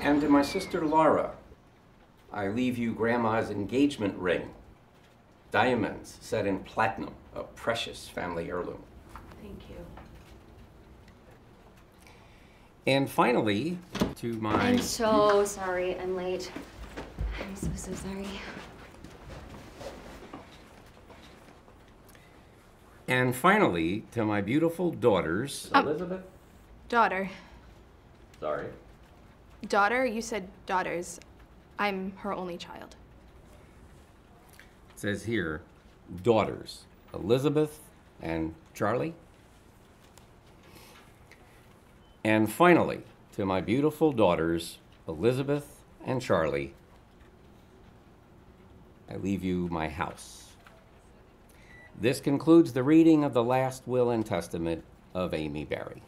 And to my sister Laura, I leave you Grandma's engagement ring. Diamonds set in platinum, a precious family heirloom. Thank you. And finally, to my... I'm so sorry I'm late. I'm so sorry. And finally, to my beautiful daughters... Elizabeth? Daughter. Sorry. Daughter? You said daughters. I'm her only child. It says here, daughters, Elizabeth and Charlie. And finally, to my beautiful daughters, Elizabeth and Charlie, I leave you my house. This concludes the reading of the last will and testament of Amy Barry.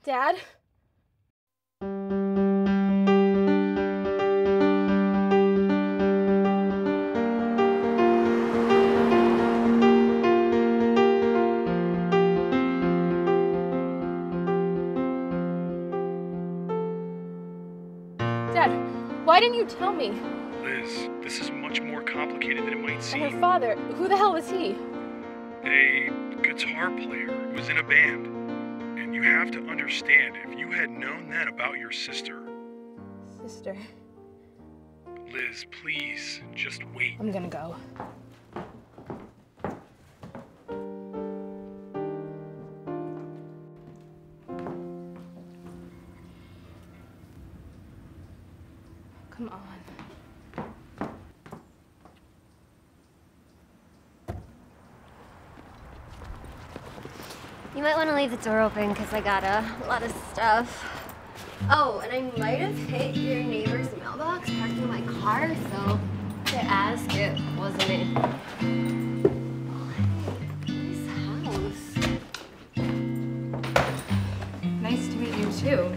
Dad? Dad, why didn't you tell me? Liz, this is much more complicated than it might seem. And her father, who the hell was he? A guitar player who was in a band. And you have to understand, if you had known that about your sister... Sister. Liz, please, just wait. I'm gonna go. Come on. You might want to leave the door open because I got a lot of stuff. Oh, and I might have hit your neighbor's mailbox parking my car, so to ask it wasn't me. Nice house. Nice to meet you too.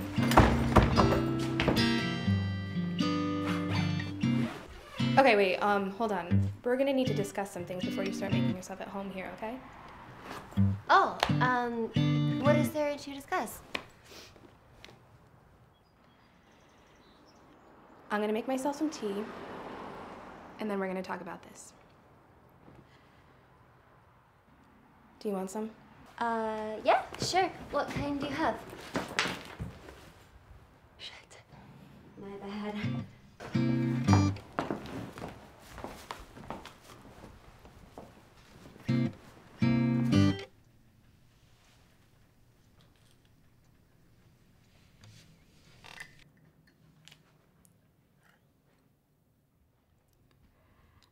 Okay, wait, hold on. We're gonna need to discuss some things before you start making yourself at home here, okay? Oh, what is there to discuss? I'm gonna make myself some tea, and then we're gonna talk about this. Do you want some? Yeah, sure. What kind do you have? Shit. My bad.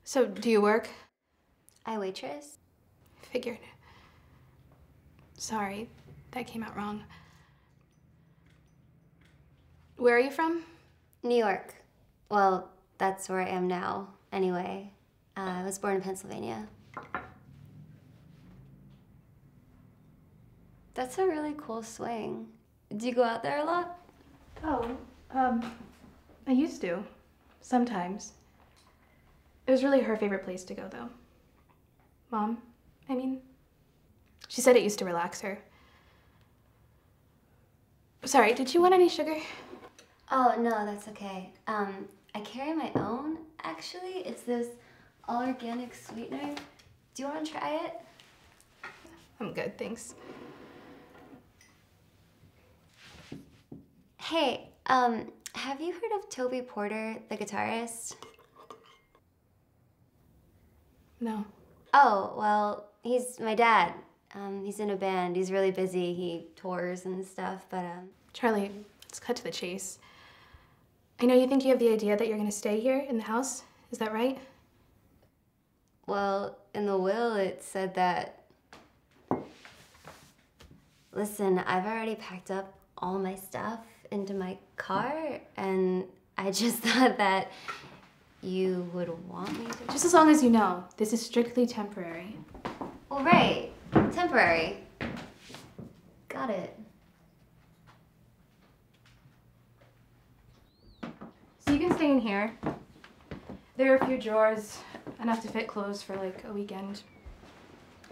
So, do you work? I waitress. Figured. Sorry, that came out wrong. Where are you from? New York. Well, that's where I am now, anyway. I was born in Pennsylvania. That's a really cool swing. Do you go out there a lot? Oh, I used to. Sometimes. It was really her favorite place to go, though. Mom, I mean. She said it used to relax her. Sorry, did you want any sugar? Oh, no, that's okay. I carry my own, actually. It's this all-organic sweetener. Do you want to try it? I'm good, thanks. Hey, have you heard of Toby Porter, the guitarist? No. Oh, well, he's my dad. He's in a band. He's really busy. He tours and stuff, but, Charlie, let's cut to the chase. I know you think you have the idea that you're gonna stay here in the house. Is that right? Well, in the will, it said that... Listen, I've already packed up all my stuff. into my car, and I just thought that you would want me to. Just as long as you know, this is strictly temporary. Well, right. Temporary. Got it. So you can stay in here. There are a few drawers, enough to fit clothes for like a weekend.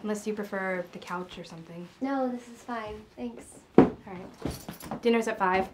Unless you prefer the couch or something. No, this is fine. Thanks. All right. Dinner's at 5.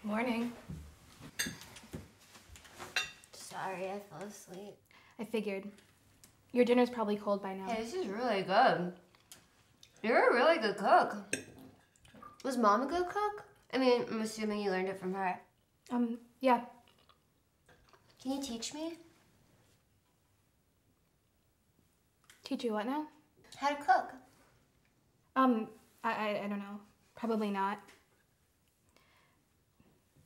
Morning. Sorry, I fell asleep. I figured. Your dinner's probably cold by now. Hey, this is really good. You're a really good cook. Was Mom a good cook? I mean, I'm assuming you learned it from her. Yeah. Can you teach me? Teach you what now? How to cook? I don't know. Probably not.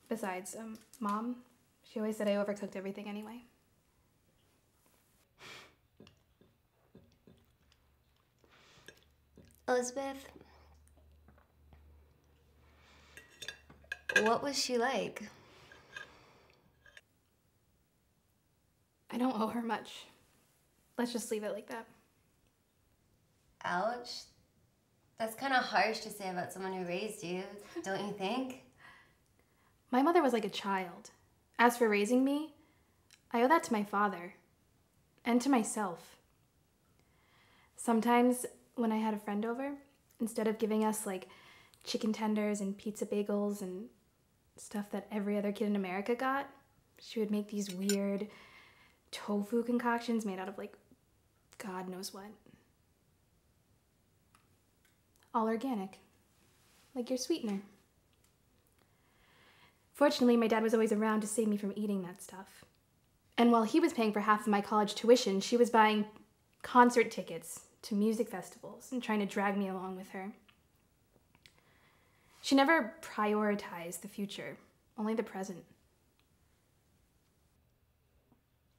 Besides, Mom, she always said I overcooked everything anyway. Elizabeth, what was she like? I don't owe her much. Let's just leave it like that. Ouch. That's kind of harsh to say about someone who raised you, don't you think? My mother was like a child. As for raising me, I owe that to my father. And to myself. Sometimes, when I had a friend over, instead of giving us like chicken tenders and pizza bagels and stuff that every other kid in America got, she would make these weird tofu concoctions made out of like God knows what. All organic, like your sweetener. Fortunately, my dad was always around to save me from eating that stuff. And while he was paying for half of my college tuition, she was buying concert tickets to music festivals and trying to drag me along with her. She never prioritized the future, only the present.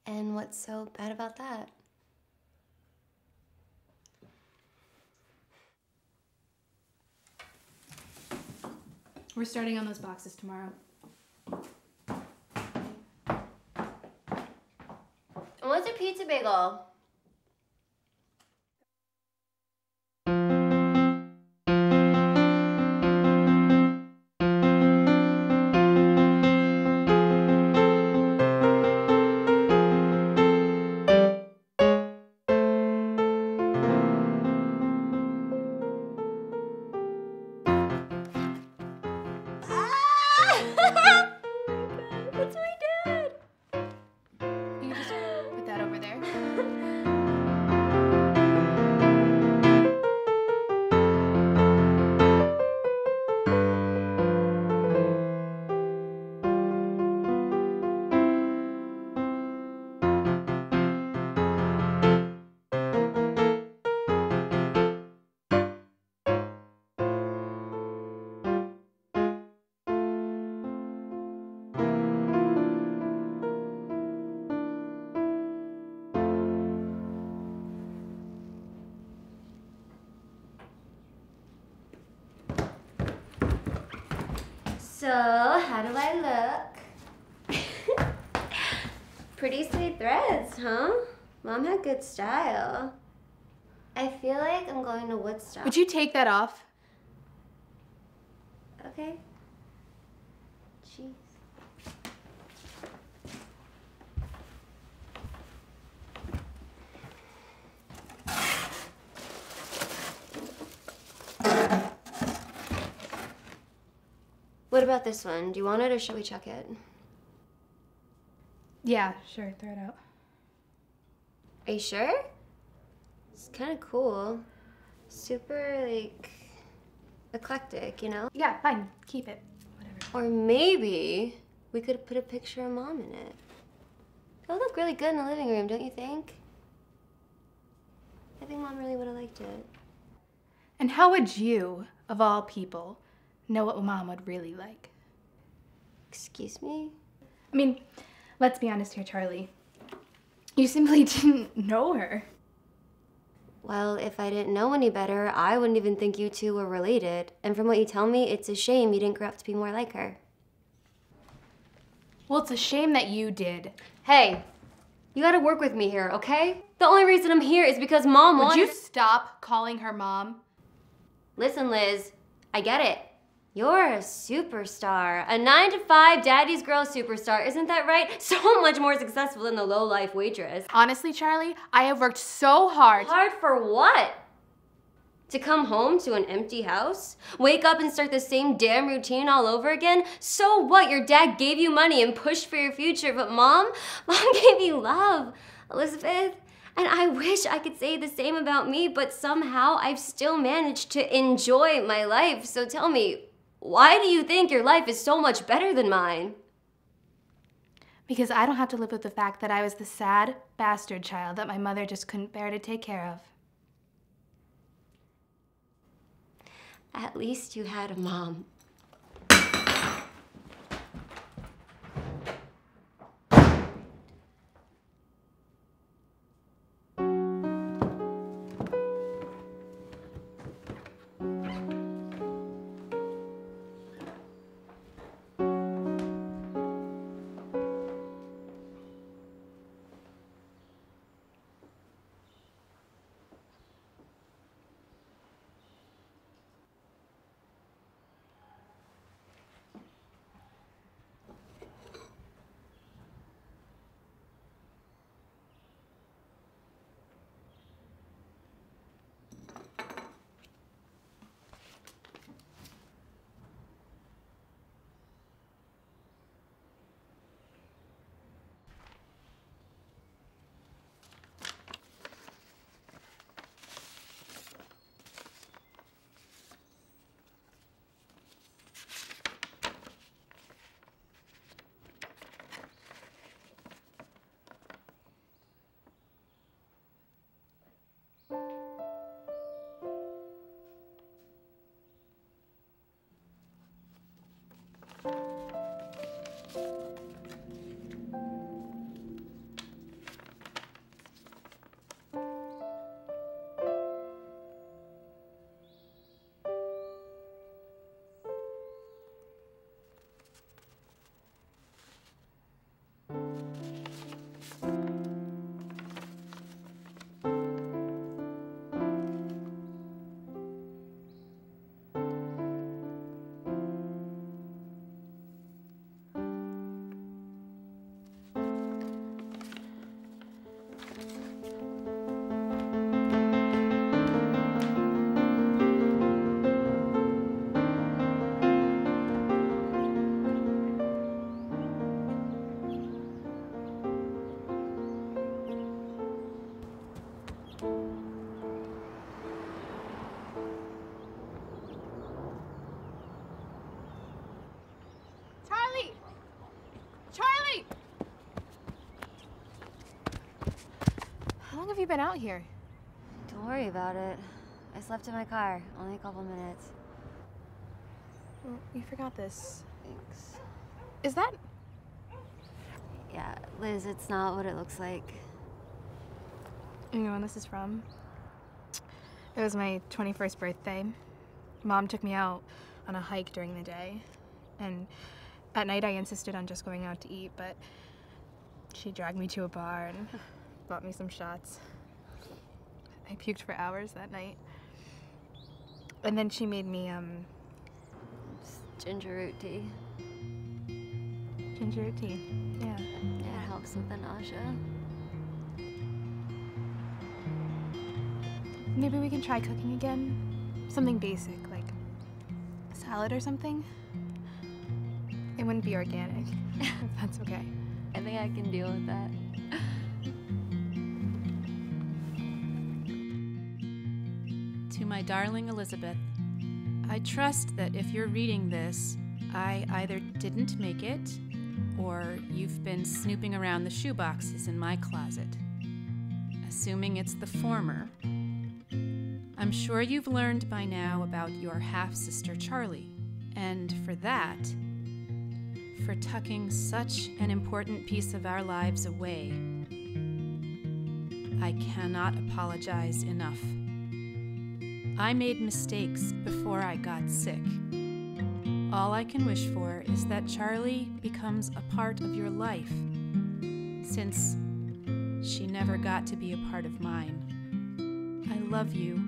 And what's so bad about that? We're starting on those boxes tomorrow. And what's a pizza bagel? You just put that over there. So, how do I look? Pretty sweet threads, huh? Mom had good style. I feel like I'm going to Woodstock. Would you take that off? Okay. Jeez. What about this one? Do you want it or shall we chuck it? Yeah, sure, throw it out. Are you sure? It's kind of cool. Super, like, eclectic, you know? Yeah, fine, keep it. Whatever. Or maybe we could put a picture of Mom in it. It would look really good in the living room, don't you think? I think Mom really would have liked it. And how would you, of all people, know what Mom would really like? Excuse me? I mean, let's be honest here, Charlie. You simply didn't know her. Well, if I didn't know any better, I wouldn't even think you two were related. And from what you tell me, it's a shame you didn't grow up to be more like her. Well, it's a shame that you did. Hey, you gotta work with me here, okay? The only reason I'm here is because Mom Would wanted— you stop calling her Mom? Listen, Liz, I get it. You're a superstar. A 9-to-5 daddy's girl superstar, isn't that right? So much more successful than the low-life waitress. Honestly, Charlie, I have worked so hard. Hard for what? To come home to an empty house? Wake up and start the same damn routine all over again? So what? Your dad gave you money and pushed for your future, but Mom gave you love, Elizabeth. And I wish I could say the same about me, but somehow I've still managed to enjoy my life. So tell me, why do you think your life is so much better than mine? Because I don't have to live with the fact that I was the sad bastard child that my mother just couldn't bear to take care of. At least you had a mom. How long have you been out here? Don't worry about it. I slept in my car, only a couple minutes. Well, you forgot this. Thanks. Is that? Yeah, Liz, it's not what it looks like. You know when this is from? It was my 21st birthday. Mom took me out on a hike during the day, And at night I insisted on just going out to eat, but she dragged me to a bar and bought me some shots. I puked for hours that night. And then she made me, Ginger root tea. ginger root tea. Yeah. Yeah, it helps with the nausea. Maybe we can try cooking again. Something basic, like a salad or something. It wouldn't be organic, if that's okay. I think I can deal with that. To my darling Elizabeth, I trust that if you're reading this, I either didn't make it, or you've been snooping around the shoeboxes in my closet. Assuming it's the former, I'm sure you've learned by now about your half-sister Charlie, and for that, for tucking such an important piece of our lives away, I cannot apologize enough. I made mistakes before I got sick. All I can wish for is that Charlie becomes a part of your life, since she never got to be a part of mine. I love you,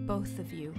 both of you.